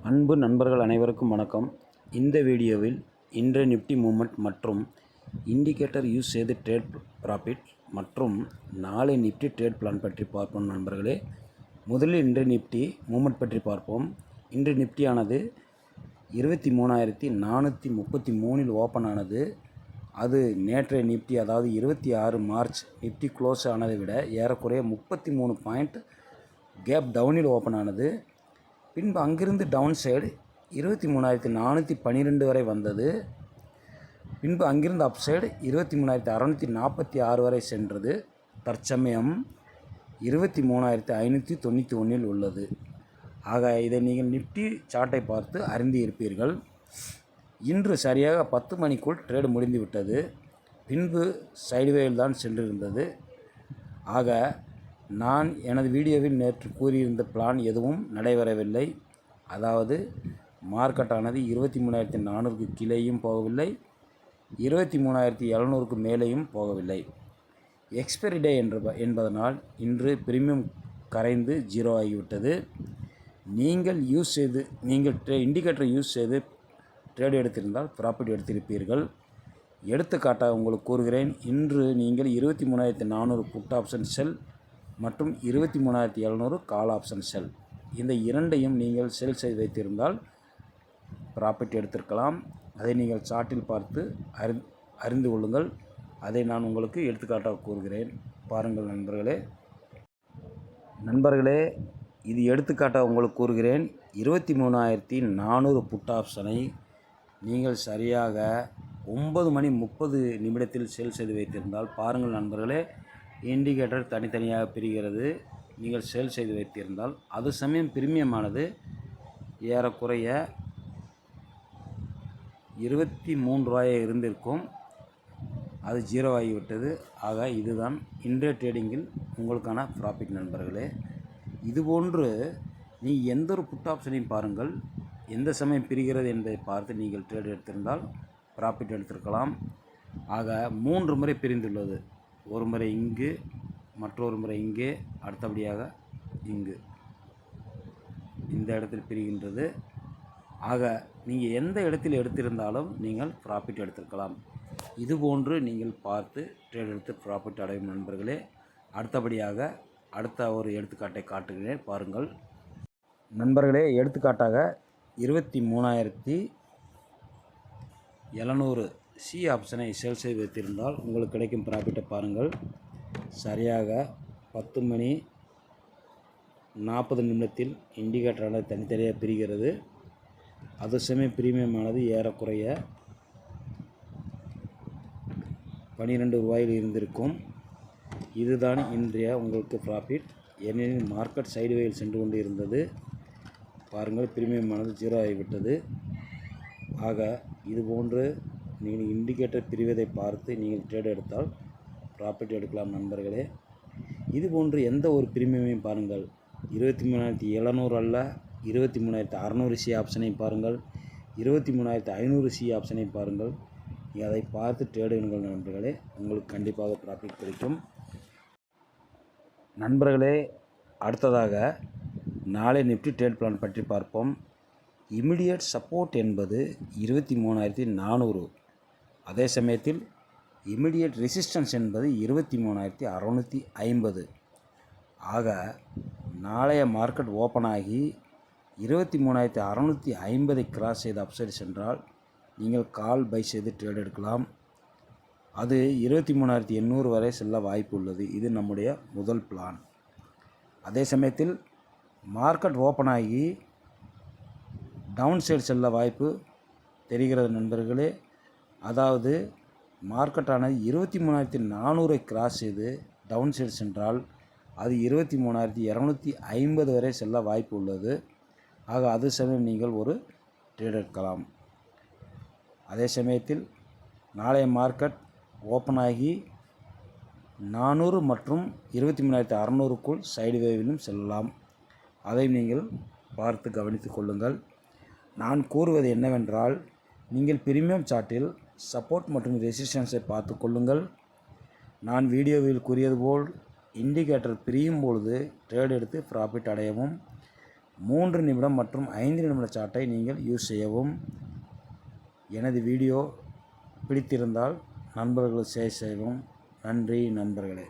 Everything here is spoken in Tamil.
அன்பு நண்பர்கள் அனைவருக்கும் வணக்கம். இந்த வீடியோவில் இன்றைய நிஃப்டி மூவ்மெண்ட் மற்றும் இண்டிகேட்டர் யூஸ் செய்து ட்ரேட் ப்ராஃபிட் மற்றும் நாளை நிஃப்டி ட்ரேட் பிளான் பற்றி பார்ப்போம் நண்பர்களே. முதலில் இன்றைய நிஃப்டி மூவ்மெண்ட் பற்றி பார்ப்போம். இன்றைய நிஃப்டியானது 23,433 ஓப்பன் ஆனது. அது நேற்றைய நிஃப்டி அதாவது 26 மார்ச் நிஃப்டி க்ளோஸ் ஆனதை விட ஏறக்குறைய 33 பாயிண்ட் கேப் டவுனில் ஓப்பன் ஆனது. பின்பு அங்கிருந்து டவுன் சைடு 23,412 வரை வந்தது. பின்பு அங்கிருந்து அப் சைடு 23,646 வரை சென்றது. தற்சமயம் 23,591 உள்ளது. ஆக இதை நீங்கள் நிஃப்டி சார்ட்டை பார்த்து அறிந்து இருப்பீர்கள். இன்று சரியாக 10 மணிக்குள் ட்ரேடு முடிந்துவிட்டது. பின்பு சைடுவேயில் தான் சென்றிருந்தது. ஆக நான் எனது வீடியோவில் நேற்று கூறியிருந்த பிளான் எதுவும் நடைபெறவில்லை. அதாவது மார்க்கெட்டானது 23,400க்கு கீழேயும் போகவில்லை, 23,700க்கு மேலேயும் போகவில்லை. எக்ஸ்பைரி டே என்பதனால் இன்று பிரீமியம் கரைந்து ஜீரோ ஆகிவிட்டது. நீங்கள் இண்டிகேட்டரை யூஸ் செய்து ட்ரேடு எடுத்திருந்தால் ப்ராஃபிட் எடுத்திருப்பீர்கள். எடுத்துக்காட்டாக உங்களுக்கு கூறுகிறேன். இன்று நீங்கள் 23,400 புட் ஆப்ஷன் செல் மற்றும் 23,700 கால் ஆப்ஷன் செல், இந்த இரண்டையும் நீங்கள் செல் செய்து வைத்திருந்தால் ப்ராஃபிட் எடுத்திருக்கலாம். அதை நீங்கள் சார்ட்டில் பார்த்து அறிந்து கொள்ளுங்கள். அதை நான் உங்களுக்கு எடுத்துக்காட்டாக கூறுகிறேன். பாருங்கள் நண்பர்களே, இது எடுத்துக்காட்டாக உங்களுக்கு கூறுகிறேன். 23,400 புட் ஆப்ஷனை நீங்கள் சரியாக 9:30 சேல் செய்து வைத்திருந்தால் பாருங்கள் நண்பர்களே, இண்டிகேட்டர் தனித்தனியாக பிரிகிறது. நீங்கள் சேல் செய்து வைத்திருந்தால் அது சமயம் பிரீமியமானது ஏறக்குறைய 23 ரூபாயை இருந்திருக்கும். அது ஜீரோ ஆகிவிட்டது. ஆக இதுதான் இன்றைய ட்ரேடிங்கில் உங்களுக்கான ப்ராஃபிட் நண்பர்களே. இதுபோன்று நீ எந்த ஒரு புட் ஆப்ஷனையும் பாருங்கள், எந்த சமயம் பிரிகிறது என்பதை பார்த்து நீங்கள் ட்ரேட் எடுத்திருந்தால் ப்ராஃபிட் எடுத்திருக்கலாம். ஆக 3 முறை பிரிந்துள்ளது. ஒரு முறை இங்கு, மற்றொரு முறை இங்கே, அடுத்தபடியாக இங்கு, இந்த இடத்தில் பிரிகின்றது. ஆக நீங்கள் எந்த இடத்தில் எடுத்திருந்தாலும் நீங்கள் ப்ராஃபிட் எடுத்திருக்கலாம். இதுபோன்று நீங்கள் பார்த்து ட்ரேட் எடுத்து ப்ராஃபிட் அடையும் நண்பர்களே. அடுத்தபடியாக அடுத்த ஒரு எடுத்துக்காட்டை காட்டுகிறேன், பாருங்கள் நண்பர்களே. எடுத்துக்காட்டாக 23,700 சி ஆப்ஷனை சேல் செய்து வைத்திருந்தால் உங்களுக்கு கிடைக்கும் ப்ராஃபிட்டை பாருங்கள். சரியாக 10:40 இண்டிகேட்டரானது தனித்தனியாக பிரிகிறது. அது சமயம் பிரீமியமானது ஏறக்குறைய 12 ரூபாயில் இருந்திருக்கும். இதுதான் இன்றைய உங்களுக்கு ப்ராஃபிட். ஏனெனில் மார்க்கெட் சைடுவேயில் சென்று கொண்டு இருந்தது. பாருங்கள், பிரீமியமானது ஜீரோ ஆகிவிட்டது. ஆக இதுபோன்று நீங்கள் இண்டிகேட்டர் பிரிவதை பார்த்து நீங்கள் ட்ரேட் எடுத்தால் ப்ராஃபிட் எடுக்கலாம் நண்பர்களே. இதுபோன்று எந்த ஒரு பிரீமியமையும் பாருங்கள். 23,700 அல்ல, 23,600 சி ஆப்ஷனையும் பாருங்கள், 23,500 சி ஆப்ஷனையும் பாருங்கள். அதை பார்த்து ட்ரேடுங்கள் நண்பர்களே. உங்களுக்கு கண்டிப்பாக ப்ராஃபிட் கிடைக்கும் நண்பர்களே. அடுத்ததாக நாளை நிஃப்டி ட்ரேட் பிளான் பற்றி பார்ப்போம். இமிடியேட் சப்போர்ட் என்பது 23,400. அதே சமயத்தில் இமிடியேட் ரெசிஸ்டன்ஸ் என்பது 23,650. ஆக நாளைய மார்க்கெட் ஓப்பன் ஆகி 23,650 கிராஸ் செய்து அப்சைடு சென்றால் நீங்கள் கால் பை செய்து ட்ரேட் எடுக்கலாம். அது 23,800 வரை செல்ல வாய்ப்பு உள்ளது. இது நம்முடைய முதல் பிளான். அதே சமயத்தில் மார்க்கெட் ஓப்பன் ஆகி டவுன் சைடு செல்ல வாய்ப்பு தெரிகிறது நண்பர்களே. அதாவது மார்க்கெட்டானது 23,400 கிராஸ் செய்து டவுன் சைடு சென்றால் அது 23,250 வரை செல்ல வாய்ப்பு உள்ளது. ஆக அது சமயம் நீங்கள் ஒரு ட்ரேட் எடுக்கலாம். அதே சமயத்தில் நாளைய மார்க்கெட் ஓப்பன் ஆகி 400 மற்றும் 23,600க்குள் சைடு வேவிலும் செல்லலாம். அதை நீங்கள் பார்த்து கவனித்து கொள்ளுங்கள். நான் கூறுவது என்னவென்றால், நீங்கள் பிரீமியம் சார்ட்டில் சப்போர்ட் மற்றும் ரெசிஸ்டன்ஸை பார்த்து கொள்ளுங்கள். நான் வீடியோவில் கூறியது போல் இண்டிகேட்டர் பிரியும் பொழுது ட்ரேட் எடுத்து ப்ராஃபிட் அடையவும், 3 நிமிடம் மற்றும் 5 நிமிட சார்ட்டை நீங்கள் யூஸ் செய்யவும். எனது வீடியோ பிடித்திருந்தால் நண்பர்களுக்கு ஷேர் செய்யவும். நன்றி நண்பர்களே.